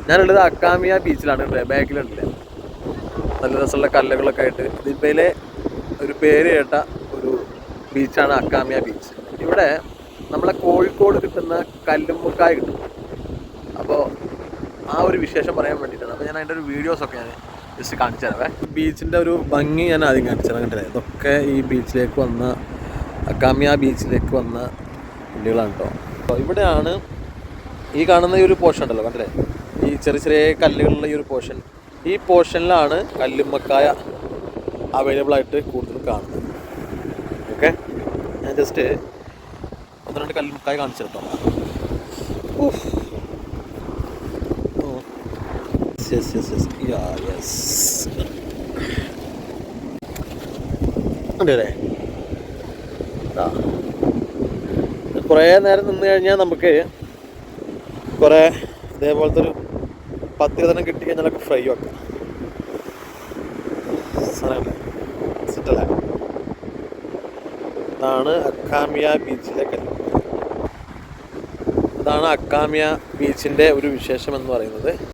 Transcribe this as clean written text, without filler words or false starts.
ഞാനുള്ളത് അക്കാമിയ ബീച്ചിലാണ്. ബാക്കിലുണ്ടല്ലേ നല്ല രസമുള്ള കല്ലുകളൊക്കെ ആയിട്ട് ദിബയിലെ ഒരു പേര് കേട്ട ഒരു ബീച്ചാണ് അക്കാമിയ ബീച്ച്. ഇവിടെ നമ്മളെ കോഴിക്കോട് കിട്ടുന്ന കല്ലുമ്മക്കായ കിട്ടും. അപ്പോൾ ആ ഒരു വിശേഷം പറയാൻ വേണ്ടിയിട്ടാണ്. അപ്പോൾ ഞാൻ അതിൻ്റെ ഒരു വീഡിയോസൊക്കെ ഞാൻ ജസ്റ്റ് കാണിച്ചു തരാവേ. ബീച്ചിൻ്റെ ഒരു ഭംഗി ഞാൻ ആദ്യം കാണിച്ചു തരാം. കണ്ടില്ലേ, ഇതൊക്കെ ഈ ബീച്ചിലേക്ക് വന്ന അക്കാമിയ ബീച്ചിലേക്ക് വന്ന വണ്ടികളാണ് കേട്ടോ. അപ്പോൾ ഇവിടെയാണ് ഈ കാണുന്ന ഈ ഒരു പോർഷൻ ഉണ്ടല്ലോ, കണ്ടില്ലേ, ഈ ചെറിയ ചെറിയ കല്ലുകളുള്ള ഈ ഒരു പോർഷൻ, ഈ പോർഷനിലാണ് കല്ലുമ്മക്കായ അവൈലബിൾ ആയിട്ട് കൂടുതൽ കാണുന്നത്. ഓക്കെ, ഞാൻ ജസ്റ്റ് ഒന്ന് രണ്ട് കല്ലുമ്മക്കായ കാണിച്ചു കേട്ടോ. ഉണ്ടല്ലേ, കുറേ നേരം നിന്ന് കഴിഞ്ഞാൽ നമുക്ക് കുറേ ഇതേപോലത്തെ ഒരു 10 കിട്ടിക്കഴിഞ്ഞാലൊക്കെ ഫ്രൈ വെക്കാം. സാധനമല്ലേ, സെറ്റല്ലേ. ഇതാണ് അക്കാമിയ ബീച്ചിലെ കല്ല്. ഇതാണ് അക്കാമിയ ബീച്ചിൻ്റെ ഒരു വിശേഷം എന്ന് പറയുന്നത്.